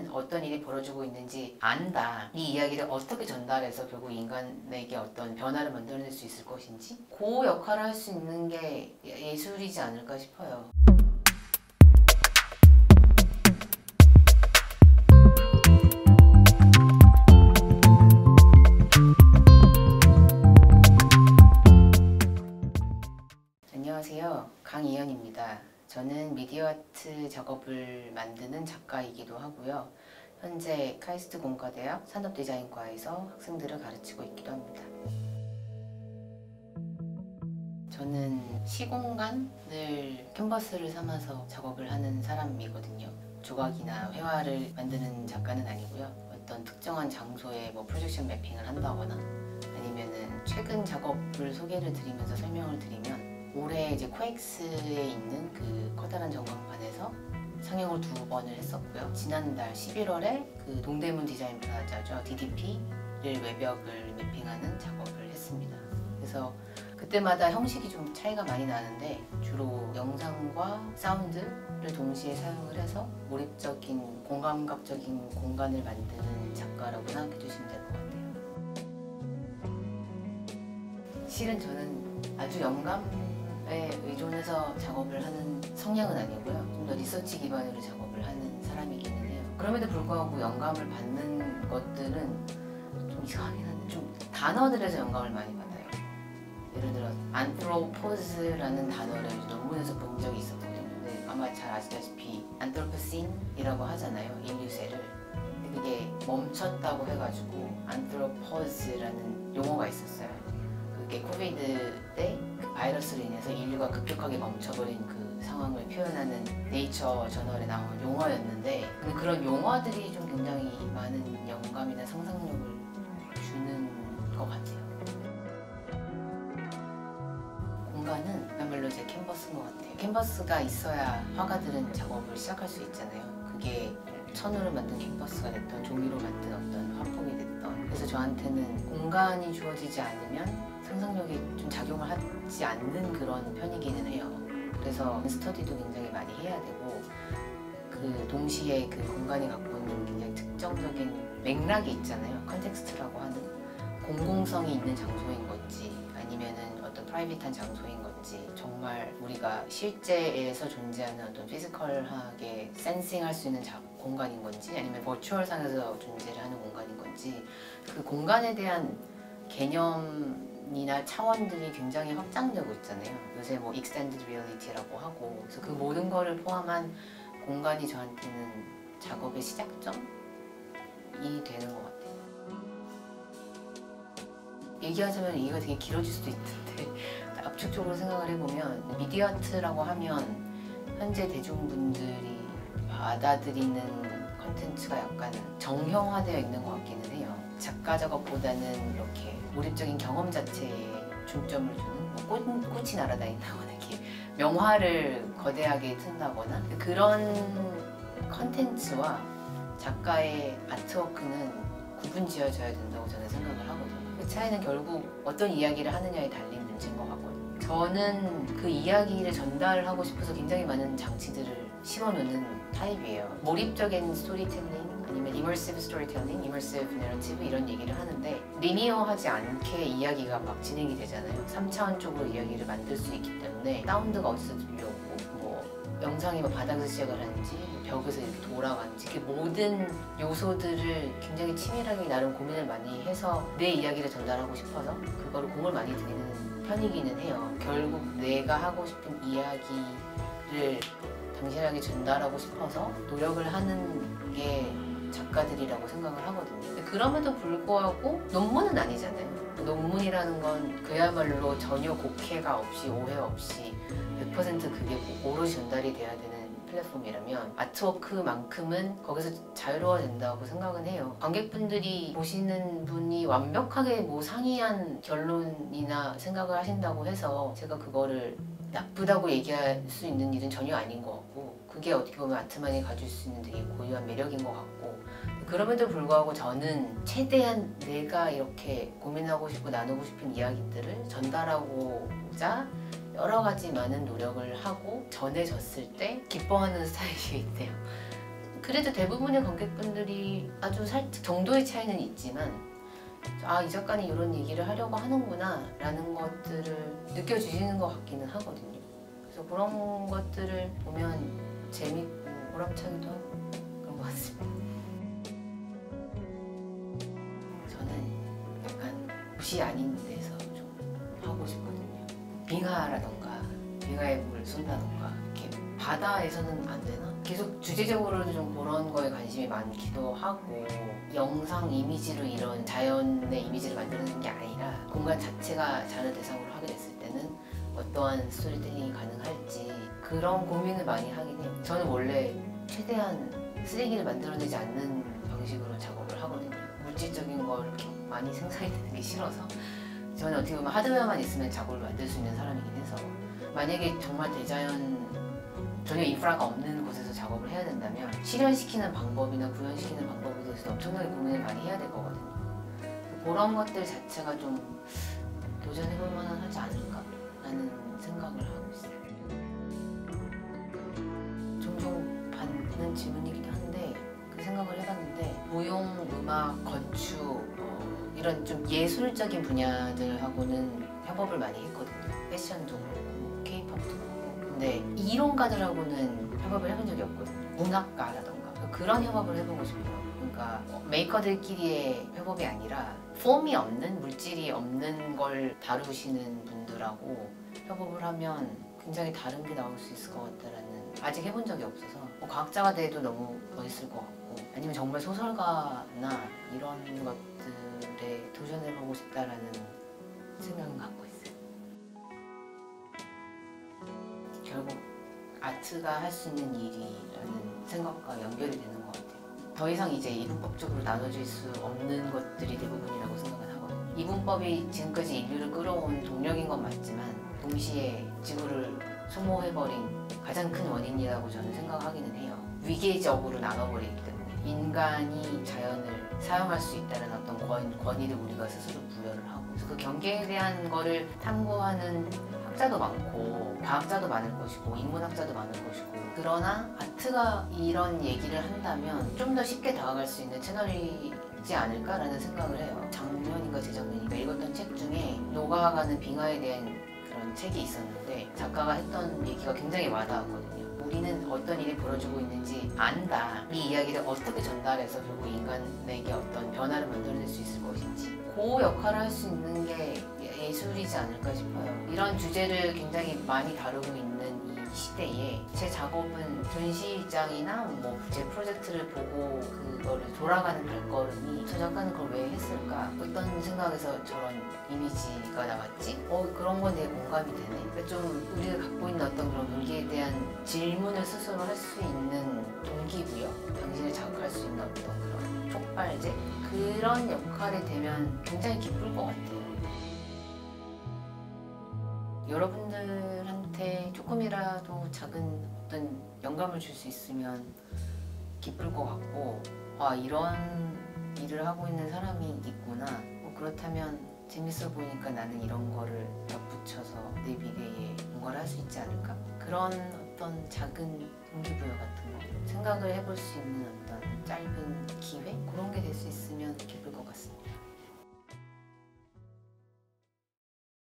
과연 어떤 일이 벌어지고 있는지 안다. 이 이야기를 어떻게 전달해서 결국 인간에게 어떤 변화를 만들어낼 수 있을 것인지 그 역할을 할 수 있는 게 예술이지 않을까 싶어요. 안녕하세요, 강이현입니다. 저는 미디어 아트 작업을 만드는 작가이기도 하고요. 현재 카이스트 공과대학 산업디자인과에서 학생들을 가르치고 있기도 합니다. 저는 시공간을 캔버스를 삼아서 작업을 하는 사람이거든요. 조각이나 회화를 만드는 작가는 아니고요. 어떤 특정한 장소에 프로젝션 매핑을 한다거나 아니면은 최근 작업을 소개를 드리면서 설명을 드리면 올해 이제 코엑스에 있는 그 커다란 전광판에서 상영을 2번을 했었고요. 지난달 11월에 그 동대문 디자인 플라자죠. DDP를 외벽을 매핑하는 작업을 했습니다. 그래서 그때마다 형식이 좀 차이가 많이 나는데 주로 영상과 사운드를 동시에 사용을 해서 몰입적인 공감각적인 공간을 만드는 작가라고 생각해 주시면 될 것 같아요. 실은 저는 아주 영감에 의존해서 작업을 하는 성향은 아니고요. 좀 더 리서치 기반으로 작업을 하는 사람이기는 해요. 그럼에도 불구하고 영감을 받는 것들은 좀 이상하긴 한데 좀 단어들에서 영감을 많이 받아요. 예를 들어 안트로포즈라는 단어를 논문에서 본 적이 있었거든요. 근데 아마 잘 아시다시피 안트로포신이라고 하잖아요, 인류세를. 근데 그게 멈췄다고 해가지고 안트로포즈라는 용어가 있었어요. 그게 코비드 때 그 바이러스로 인해서 인류가 급격하게 멈춰버린 그 상황을 표현하는 네이처 저널에 나온 용어였는데, 근데 그런 용어들이 좀 굉장히 많은 영감이나 상상력을 주는 것 같아요. 공간은 그야말로 제 캔버스인 것 같아요. 캔버스가 있어야 화가들은 작업을 시작할 수 있잖아요. 그게 천으로 만든 캔버스가 됐던 종이로 만든 어떤 화폭이 됐던. 그래서 저한테는 공간이 주어지지 않으면 상상력이 좀 작용을 하지 않는 그런 편이기는 해요. 그래서 스터디도 굉장히 많이 해야 되고, 그 동시에 그 공간이 갖고 있는 굉장히 특정적인 맥락이 있잖아요. 컨텍스트라고 하는 공공성이 있는 장소인 건지 아니면은 어떤 프라이빗한 장소인 건지, 정말 우리가 실제에서 존재하는 어떤 피지컬하게 센싱할 수 있는 공간인 건지 아니면 버추얼 상에서 존재를 하는 공간인 건지, 그 공간에 대한 개념이나 차원들이 굉장히 확장되고 있잖아요. 요새 Extended Reality라고 하고. 그래서 그 모든 거를 포함한 공간이 저한테는 작업의 시작점이 되는 것 같아요. 얘기하자면 얘기가 되게 길어질 수도 있는데 압축적으로 생각을 해보면 미디어 아트라고 하면 현재 대중분들이 받아들이는 컨텐츠가 약간 정형화되어 있는 것 같기는 해요. 작가 작업보다는 이렇게 몰입적인 경험 자체에 중점을 주는, 꽃이 날아다닌다거나 이렇게 명화를 거대하게 튼다거나 그런 컨텐츠와 작가의 아트워크는 구분지어져야 된다고 저는 생각을 하거든요. 그 차이는 결국 어떤 이야기를 하느냐에 달린 문제인 것 같거든요. 저는 그 이야기를 전달하고 싶어서 굉장히 많은 장치들을 심어놓는 타입이에요. 몰입적인 스토리텔링 아니면 이머시브 스토리텔링, 이머시브 내러티브 이런 얘기를 하는데 리니어하지 않게 이야기가 막 진행이 되잖아요. 3차원적으로 이야기를 만들 수 있기 때문에 사운드가 어디서 들려오고 영상이 바닥에서 시작을 하는지 벽에서 이렇게 돌아가는지 그 모든 요소들을 굉장히 치밀하게 나름 고민을 많이 해서 내 이야기를 전달하고 싶어서 그거를 공을 많이 들이는 편이기는 해요. 결국 내가 하고 싶은 이야기를 당신에게 전달하고 싶어서 노력을 하는 게 작가들이라고 생각을 하거든요. 근데 그럼에도 불구하고 논문은 아니잖아요. 논문이라는 건 그야말로 전혀 곡해가 없이 오해 없이 100% 그게 오롯이 전달이 돼야 되는 플랫폼이라면 아트워크만큼은 거기서 자유로워진다고 생각은 해요. 관객분들이 보시는 분이 완벽하게 상이한 결론이나 생각을 하신다고 해서 제가 그거를 나쁘다고 얘기할 수 있는 일은 전혀 아닌 것 같고, 그게 어떻게 보면 아트만이 가질 수 있는 되게 고유한 매력인 것 같고, 그럼에도 불구하고 저는 최대한 내가 이렇게 고민하고 싶고 나누고 싶은 이야기들을 전달하고자 여러 가지 많은 노력을 하고 전해졌을 때 기뻐하는 스타일이기 때문에 그래도 대부분의 관객분들이 아주 살짝 정도의 차이는 있지만 아, 이 작가는 이런 얘기를 하려고 하는구나 라는 것들을 느껴주시는 것 같기는 하거든요. 그래서 그런 것들을 보면 재밌고 보람차기도 하고 그런 것 같습니다. 저는 약간 굿이 아닌 데서 좀 하고 싶거든요. 빙하라던가 빙하에 물 쏜다던가 이렇게 바다에서는 안 되나? 계속 주제적으로도 좀 그런 거에 관심이 많기도 하고 영상 이미지로 이런 자연의 이미지를 만드는 게 아니라 공간 자체가 자연 대상으로 하게 됐을 때는 어떠한 스토리텔링이 가능할지 그런 고민을 많이 하긴 해요. 저는 원래 최대한 쓰레기를 만들어내지 않는 방식으로 작업을 하거든요. 물질적인 걸 이렇게 많이 생산이 되는 게 싫어서 저는 어떻게 보면 하드웨어만 있으면 작업을 만들 수 있는 사람이긴 해서 만약에 정말 대자연 전혀 인프라가 없는 곳에서 작업을 해야 된다면 실현시키는 방법이나 구현시키는 방법에 대해서 엄청나게 고민을 많이 해야 될 거거든요. 그런 것들 자체가 좀 도전해볼 만하지 않을까라는 생각을 하고 있어요. 종종 받는 질문이기도 한데 그 생각을 해봤는데 무용, 음악, 건축 이런 좀 예술적인 분야들하고는 협업을 많이 했거든요. 패션도 그렇고 케이팝도 그렇고 근데 이론가들하고는 협업을 해본 적이 없거든요. 문학가라던가 그런 협업을 해보고 싶어요. 그러니까 메이커들끼리의 협업이 아니라 폼이 없는 물질이 없는 걸 다루시는 분들하고 협업을 하면 굉장히 다른 게 나올 수 있을 것 같다라는 아직 해본 적이 없어서 과학자가 돼도 너무 멋있을 것 같고 아니면 정말 소설가나 이런 것들에 도전해보고 싶다라는 생각은 갖고 있어요. 결국 아트가 할 수 있는 일이라는 생각과 연결이 되는 것 같아요. 더 이상 이제 이분법적으로 나눠질 수 없는 것들이 대부분이라고 생각을 하거든요. 이분법이 지금까지 인류를 끌어온 동력인 건 맞지만 동시에 지구를 소모해버린 가장 큰 원인이라고 저는 생각하기는 해요. 위계적으로 나눠버리기 때문에 인간이 자연을 사용할 수 있다는 어떤 권위를 우리가 스스로 부여를 하고 그래서 그 경계에 대한 거를 탐구하는 학자도 많고 과학자도 많을 것이고 인문학자도 많을 것이고 그러나 아트가 이런 얘기를 한다면 좀 더 쉽게 다가갈 수 있는 채널이지 않을까라는 생각을 해요. 작년인가 재작년인가 읽었던 책 중에 녹아가는 빙하에 대한 그런 책이 있었는데 작가가 했던 얘기가 굉장히 와닿았거든요. 우리는 어떤 일이 벌어지고 있는지 안다. 이 이야기를 어떻게 전달해서 결국 인간에게 어떤 변화를 만들어낼 수 있을 것인지 그 역할을 할 수 있는 게 예술이지 않을까 싶어요. 이런 주제를 굉장히 많이 다루고 있는 이 시대에 제 작업은 전시장이나 뭐 제 프로젝트를 보고 그거를 돌아가는 발걸음이 저 작가는 그걸 왜 했을까? 어떤 생각에서 저런 이미지가 나왔지? 그런 건 되게 공감이 되네. 그러니까 좀 우리가 갖고 있는 어떤 그런 문제에 대한 질문을 스스로 할 수 있는 동기부여, 당신을 자극할 수 있는 어떤 그런 촉발제? 그런 역할이 되면 굉장히 기쁠 것 같아요. 여러분들한테 조금이라도 작은 어떤 영감을 줄 수 있으면 기쁠 것 같고 이런 일을 하고 있는 사람이 있구나 그렇다면 재밌어 보이니까 나는 이런 거를 덧붙여서 내 미래에 뭔가를 할 수 있지 않을까 그런 어떤 작은 동기부여 같은 거 생각을 해볼 수 있는 어떤 짧은 기회 그런 게 될 수 있으면 기쁠 것 같습니다.